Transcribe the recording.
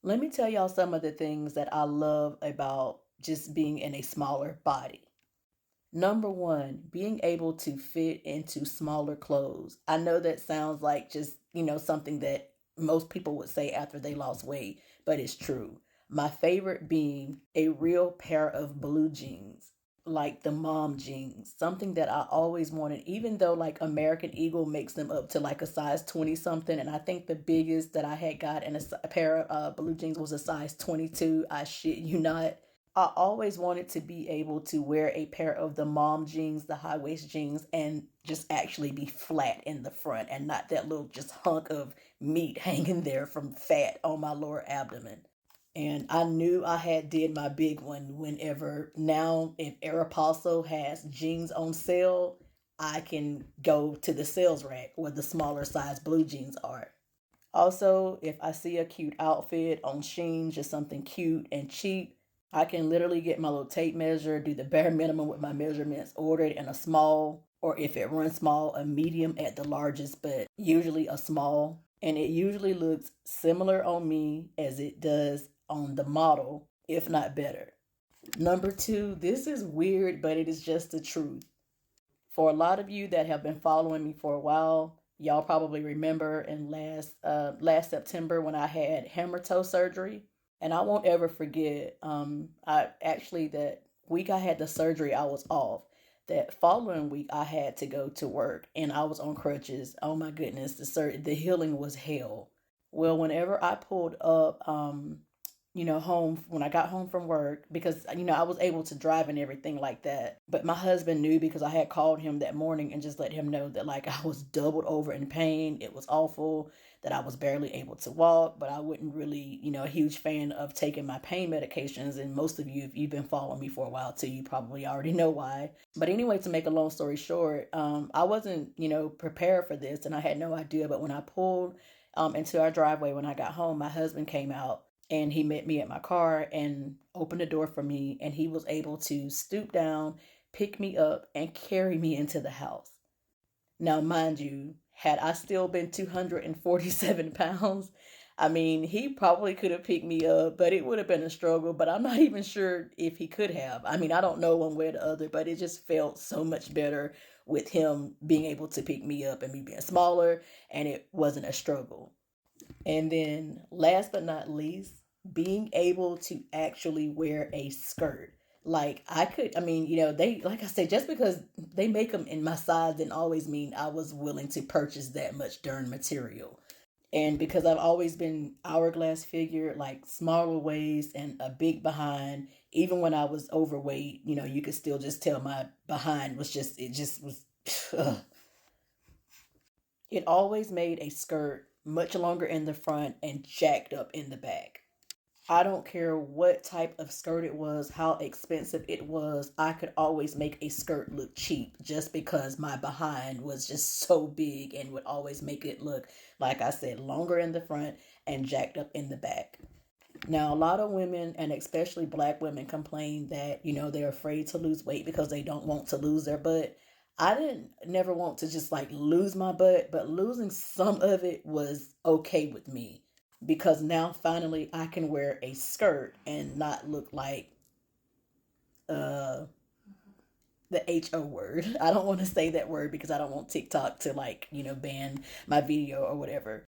Let me tell y'all some of the things that I love about just being in a smaller body. Number one, being able to fit into smaller clothes. I know that sounds like just, something that most people would say after they lost weight, but it's true. My favorite being a real pair of blue jeans, like the mom jeans, something that I always wanted, even though like American Eagle makes them up to like a size 20 something. And I think the biggest that I had got in a pair of blue jeans was a size 22. I shit you not. I always wanted to be able to wear a pair of the mom jeans, the high waist jeans, and just actually be flat in the front and not that little just hunk of meat hanging there from fat on my lower abdomen. And I knew I had did my big one whenever now if Aeropostale has jeans on sale, I can go to the sales rack where the smaller size blue jeans are. Also, if I see a cute outfit on Shein, just something cute and cheap, I can literally get my little tape measure, do the bare minimum with my measurements, order it in a small, or if it runs small, a medium at the largest, but usually a small. And it usually looks similar on me as it does on the model, if not better. Number two, this is weird, but it is just the truth. For a lot of you that have been following me for a while, y'all probably remember in last September when I had hammer toe surgery, and I won't ever forget. I actually that week I had the surgery, I was off. That following week, I had to go to work, and I was on crutches. Oh my goodness, the healing was hell. Well, whenever I pulled up, home when I got home from work because I was able to drive and everything like that. But my husband knew because I had called him that morning and just let him know that like I was doubled over in pain. It was awful that I was barely able to walk, but I wasn't really, a huge fan of taking my pain medications. And most of you, if you've been following me for a while too, you probably already know why. But anyway, to make a long story short, I wasn't, prepared for this and I had no idea. But when I pulled into our driveway when I got home, my husband came out and he met me at my car and opened the door for me, and he was able to stoop down, pick me up, and carry me into the house. Now, mind you, had I still been 247 pounds, I mean, he probably could have picked me up, but it would have been a struggle. But I'm not even sure if he could have. I mean, I don't know one way or the other, but it just felt so much better with him being able to pick me up and me being smaller, and it wasn't a struggle. And then last but not least, being able to actually wear a skirt. Like I could, I mean, they, like I said, just because they make them in my size didn't always mean I was willing to purchase that much darn material. And because I've always been hourglass figure, like smaller waist and a big behind, even when I was overweight, you could still just tell my behind was just, it just was, it always made a skirt much longer in the front and jacked up in the back. I don't care what type of skirt it was, how expensive it was, I could always make a skirt look cheap just because my behind was just so big and would always make it look, like I said, longer in the front and jacked up in the back. Now, a lot of women, and especially black women, complain that, they're afraid to lose weight because they don't want to lose their butt. I didn't never want to just like lose my butt, but losing some of it was okay with me because now finally I can wear a skirt and not look like uh the HO word. I don't want to say that word because I don't want TikTok to like, ban my video or whatever.